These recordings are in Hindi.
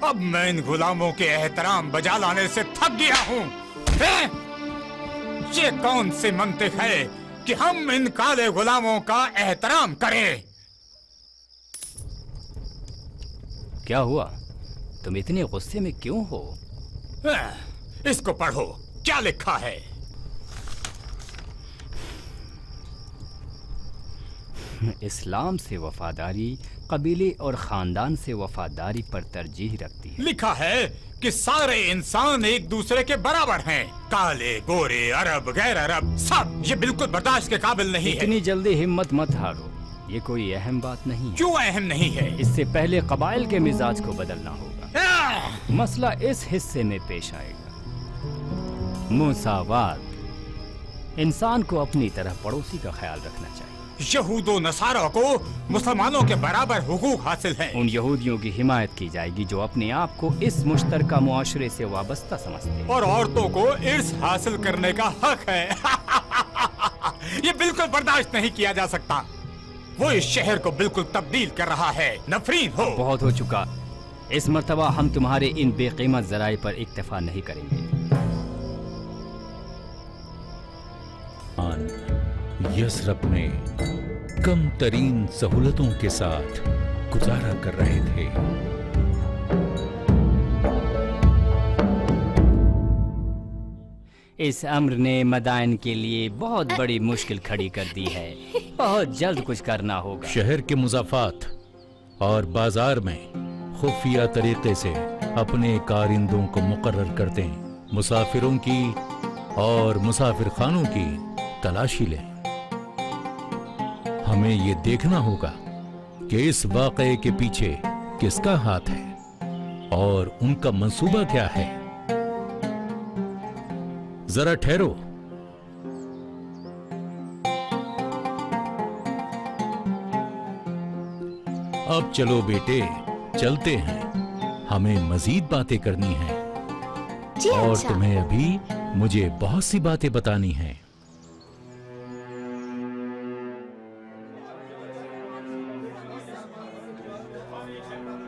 अब मैं इन गुलामों के एहतराम बजा लाने से थक गया हूँ। ये कौन सी मंतिक है कि हम इन काले गुलामों का एहतराम करें? क्या हुआ? तुम इतने गुस्से में क्यों हो? इसको पढ़ो, क्या लिखा है? इस्लाम से वफादारी कबीले और खानदान से वफादारी पर तरजीह रखती है। लिखा है कि सारे इंसान एक दूसरे के बराबर हैं, काले, गोरे, अरब, गैर अरब, सब। ये बिल्कुल बर्दाश्त के काबिल नहीं है। इतनी जल्दी हिम्मत मत हारो, ये कोई अहम बात नहीं है। क्यों अहम नहीं है? इससे पहले कबाइल के मिजाज को बदलना होगा। मसला इस हिस्से में पेश आएगा, मुसावात। इंसान को अपनी तरह पड़ोसी का ख्याल रखना चाहिए। यहूदो नसारा को मुसलमानों के बराबर हुकूक हासिल हैं। उन यहूदियों की हिमायत की जाएगी जो अपने आप को इस मुश्तरका मुआशरे से वाबस्ता समझते हैं। और औरतों को इर्स हासिल करने का हक है। ये बिल्कुल बर्दाश्त नहीं किया जा सकता। वो इस शहर को बिल्कुल तब्दील कर रहा है। नफरीन हो। बहुत हो चुका। इस मर्तबा हम तुम्हारे इन बेकीमत जराए पर इक्तफा नहीं करेंगे। यसरब में कम तरीन सहूलतों के साथ गुजारा कर रहे थे। इस अम्र ने मदाइन के लिए बहुत बड़ी मुश्किल खड़ी कर दी है। बहुत जल्द कुछ करना होगा। शहर के मुजाफात और बाजार में खुफिया तरीके से अपने कारिंदों को मुकर्रर करते हैं। मुसाफिरों की और मुसाफिर खानों की तलाशी लें। हमें ये देखना होगा कि इस वाक़ये के पीछे किसका हाथ है और उनका मंसूबा क्या है। जरा ठहरो। अब चलो बेटे, चलते हैं। हमें मजीद बातें करनी हैं। और अच्छा। तुम्हें अभी मुझे बहुत सी बातें बतानी हैं।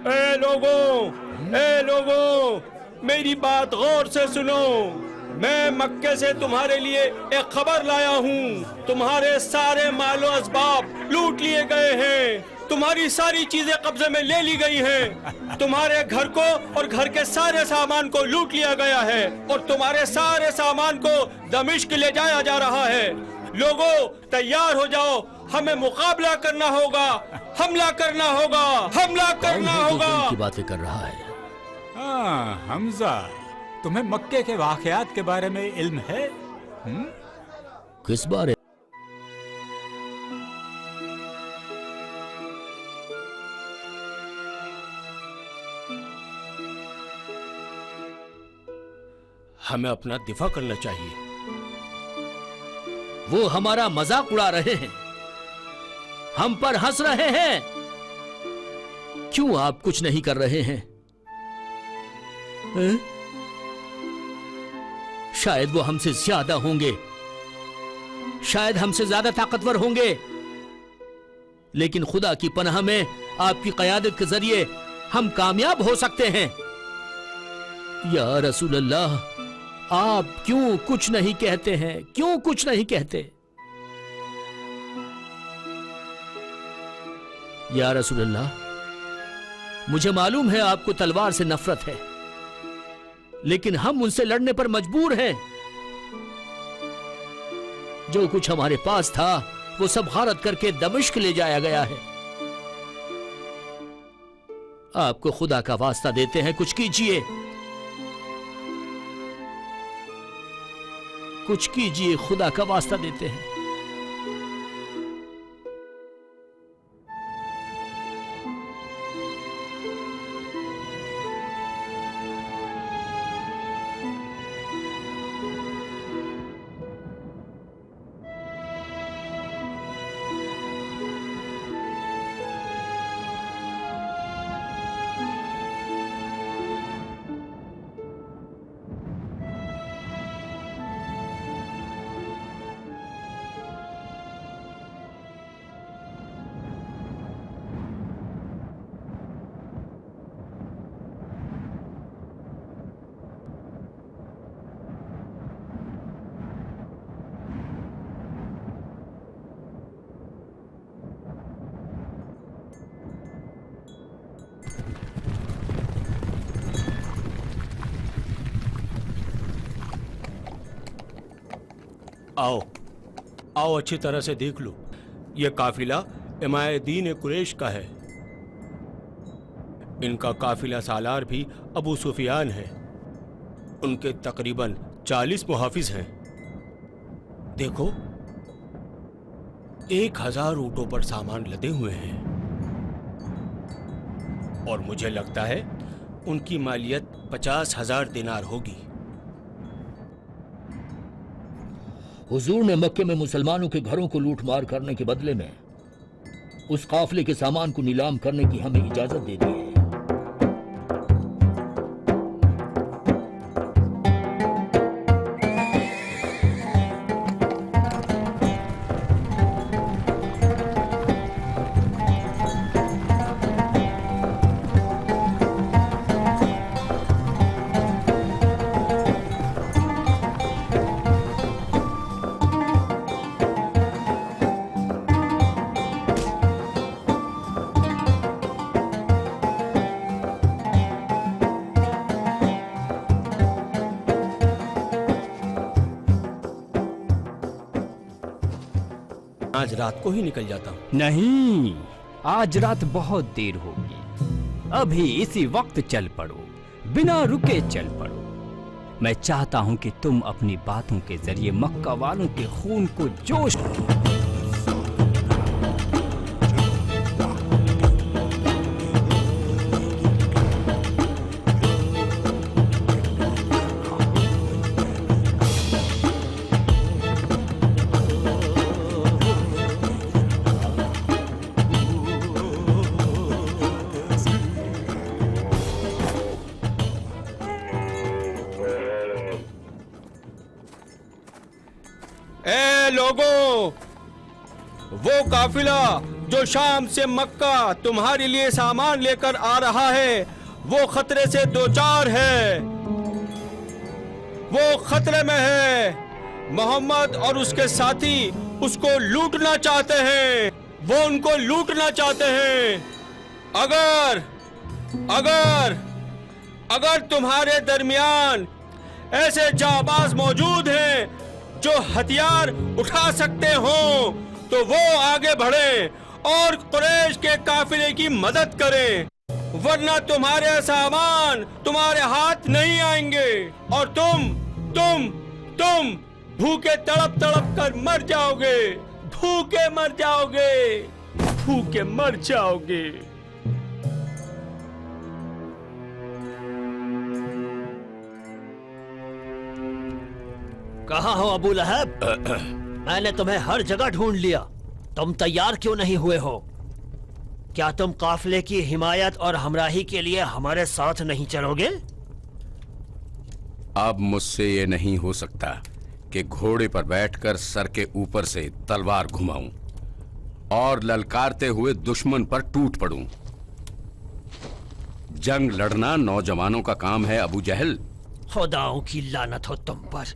ए लोगों, मेरी बात गौर से सुनो। मैं मक्के से तुम्हारे लिए एक खबर लाया हूँ। तुम्हारे सारे मालो असबाब लूट लिए गए हैं। तुम्हारी सारी चीजें कब्जे में ले ली गई हैं। तुम्हारे घर को और घर के सारे सामान को लूट लिया गया है और तुम्हारे सारे सामान को दमिश्क ले जाया जा रहा है। लोगों, तैयार हो जाओ, हमें मुकाबला करना होगा, हमला करना होगा, हमला करना होगा। की बातें कर रहा है। हाँ हमजा, तुम्हें मक्के के वाकयात के बारे में इल्म है? किस बारे? हमें अपना दिफा करना चाहिए। वो हमारा मजाक उड़ा रहे हैं, हम पर हंस रहे हैं। क्यों आप कुछ नहीं कर रहे हैं? शायद वो हमसे ज्यादा होंगे, शायद हमसे ज्यादा ताकतवर होंगे, लेकिन खुदा की पनाह में आपकी क़यादत के जरिए हम कामयाब हो सकते हैं। या रसूल अल्लाह, आप क्यों कुछ नहीं कहते हैं? क्यों कुछ नहीं कहते? या रसूल अल्लाह, मुझे मालूम है आपको तलवार से नफरत है, लेकिन हम उनसे लड़ने पर मजबूर हैं। जो कुछ हमारे पास था वो सब गारत करके दमिश्क ले जाया गया है। आपको खुदा का वास्ता देते हैं, कुछ कीजिए, कुछ कीजिए, खुदा का वास्ता देते हैं। आओ आओ, अच्छी तरह से देख लो। ये काफिला इमायदीन कुरैश का है। इनका काफिला सालार भी अबू सुफियान है। उनके तकरीबन 40 मुहाफिज हैं। देखो, 1000 ऊँटों पर सामान लदे हुए हैं और मुझे लगता है उनकी मालियत 50,000 दिनार होगी। हुजूर ने मक्के में मुसलमानों के घरों को लूट मार करने के बदले में उस काफिले के सामान को नीलाम करने की हमें इजाजत दे दी है। आज रात को ही निकल जाता हूँ। नहीं, आज रात बहुत देर होगी। अभी इसी वक्त चल पड़ो, बिना रुके चल पड़ो। मैं चाहता हूं कि तुम अपनी बातों के जरिए मक्का वालों के खून को जोश दो। ए लोगों, वो काफिला जो शाम से मक्का तुम्हारे लिए सामान लेकर आ रहा है, वो खतरे से दो चार है। वो खतरे में है। मोहम्मद और उसके साथी उसको लूटना चाहते हैं। वो उनको लूटना चाहते हैं। अगर अगर अगर तुम्हारे दरमियान ऐसे जाबाज मौजूद हैं जो हथियार उठा सकते हो, तो वो आगे बढ़े और कुरैश के काफिले की मदद करें, वरना तुम्हारे सामान तुम्हारे हाथ नहीं आएंगे और तुम भूखे तड़प तड़प कर मर जाओगे। भूखे मर जाओगे। भूखे मर जाओगे। कहाँ हो अबू लहब? मैंने तुम्हें हर जगह ढूंढ लिया। तुम तैयार क्यों नहीं हुए हो? क्या तुम काफिले की हिमायत और हमराही के लिए हमारे साथ नहीं चलोगे? अब मुझसे ये नहीं हो सकता कि घोड़े पर बैठकर सर के ऊपर से तलवार घुमाऊं और ललकारते हुए दुश्मन पर टूट पड़ूं। जंग लड़ना नौजवानों का काम है अबू जहल। खुदाओं की लानत हो तुम पर।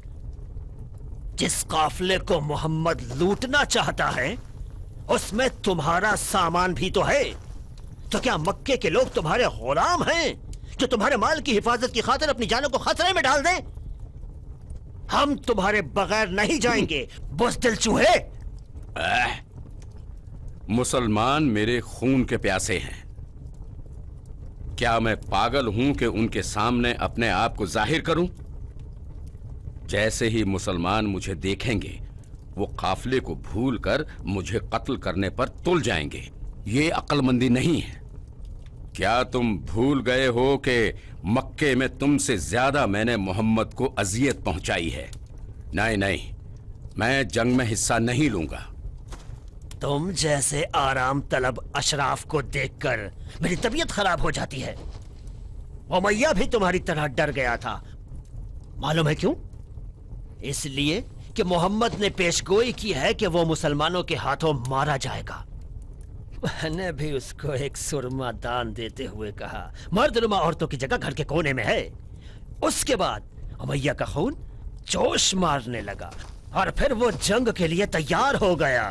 जिस काफिले को मोहम्मद लूटना चाहता है, उसमें तुम्हारा सामान भी तो है। तो क्या मक्के के लोग तुम्हारे गुलाम हैं जो तुम्हारे माल की हिफाजत की खातिर अपनी जानों को खतरे में डाल दें? हम तुम्हारे बगैर नहीं जाएंगे, बुज़दिल चूहे। मुसलमान मेरे खून के प्यासे हैं। क्या मैं पागल हूं कि उनके सामने अपने आप को जाहिर करूं? जैसे ही मुसलमान मुझे देखेंगे, वो काफिले को भूलकर मुझे कत्ल करने पर तुल जाएंगे। ये अक्लमंदी नहीं है। क्या तुम भूल गए हो कि मक्के में तुमसे ज्यादा मैंने मोहम्मद को अजियत पहुंचाई है? नहीं नहीं, मैं जंग में हिस्सा नहीं लूंगा। तुम जैसे आराम तलब अशराफ को देखकर मेरी तबीयत खराब हो जाती है। उमैया भी तुम्हारी तरह डर गया था। मालूम है क्यों? इसलिए कि मोहम्मद ने पेशगोई की है कि वो मुसलमानों के हाथों मारा जाएगा। मैंने भी उसको एक सुरमा दान देते हुए कहा, मर्दनुमा औरतों की जगह घर के कोने में है। उसके बाद उमैया का खून जोश मारने लगा और फिर वो जंग के लिए तैयार हो गया।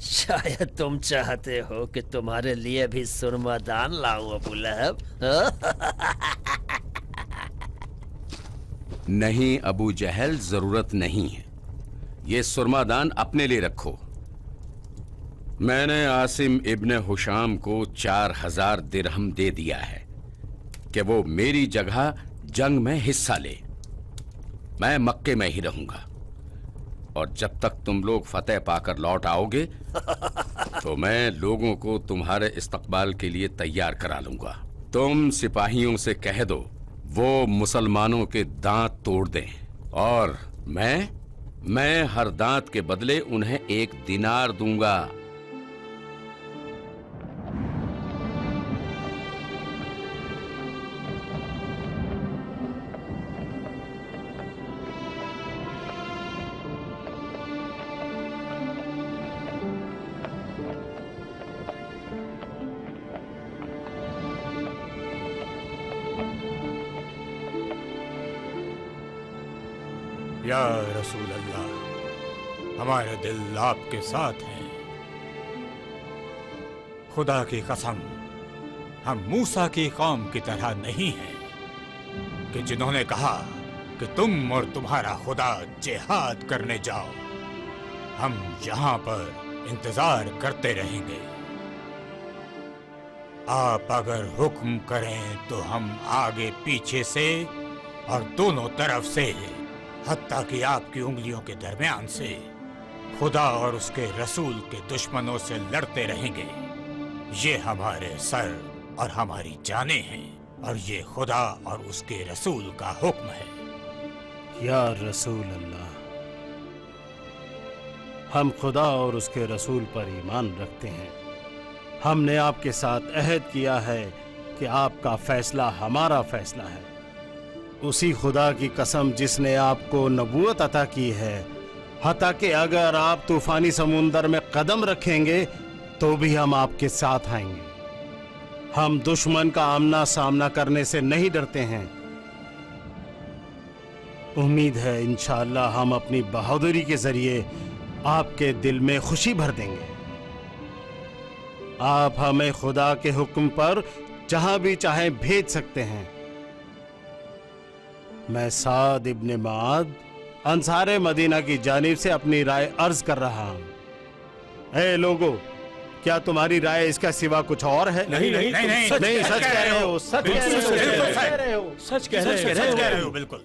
शायद तुम चाहते हो कि तुम्हारे लिए भी सुरमा दान लाऊं अबू लहब? नहीं अबू जहल, जरूरत नहीं है। ये सुरमादान अपने लिए रखो। मैंने आसिम इब्ने हुशाम को 4000 दिरहम दे दिया है कि वो मेरी जगह जंग में हिस्सा ले। मैं मक्के में ही रहूंगा और जब तक तुम लोग फतेह पाकर लौट आओगे तो मैं लोगों को तुम्हारे इस्तकबाल के लिए तैयार करा लूंगा। तुम सिपाहियों से कह दो वो मुसलमानों के दांत तोड़ दें और मैं हर दांत के बदले उन्हें 1 दिनार दूंगा। या रसूल अल्लाह, हमारे दिल आपके साथ हैं। खुदा की कसम, हम मूसा की कौम की तरह नहीं हैं कि जिन्होंने कहा कि तुम और तुम्हारा खुदा जिहाद करने जाओ। हम यहाँ पर इंतजार करते रहेंगे। आप अगर हुक्म करें तो हम आगे पीछे से और दोनों तरफ से, हत्ता कि आपकी उंगलियों के दरमियान से, खुदा और उसके रसूल के दुश्मनों से लड़ते रहेंगे। ये हमारे सर और हमारी जानें हैं और ये खुदा और उसके रसूल का हुक्म है। या रसूल अल्लाह, हम खुदा और उसके रसूल पर ईमान रखते हैं। हमने आपके साथ अहद किया है कि आपका फैसला हमारा फैसला है। उसी खुदा की कसम जिसने आपको नबूवत अता की है, हत्ता कि अगर आप तूफानी समुंदर में कदम रखेंगे तो भी हम आपके साथ आएंगे। हम दुश्मन का आमना सामना करने से नहीं डरते हैं। उम्मीद है इंशाअल्लाह हम अपनी बहादुरी के जरिए आपके दिल में खुशी भर देंगे। आप हमें खुदा के हुक्म पर जहां भी चाहे भेज सकते हैं। मैं साद इब्ने माद अंसारे मदीना की जानिब से अपनी राय अर्ज कर रहा हूं। ए लोगो, क्या तुम्हारी राय इसका सिवा कुछ और है? नहीं नहीं नहीं, सच कह रहे हो, सच कह रहे हो, सच कह रहे हो। बिल्कुल।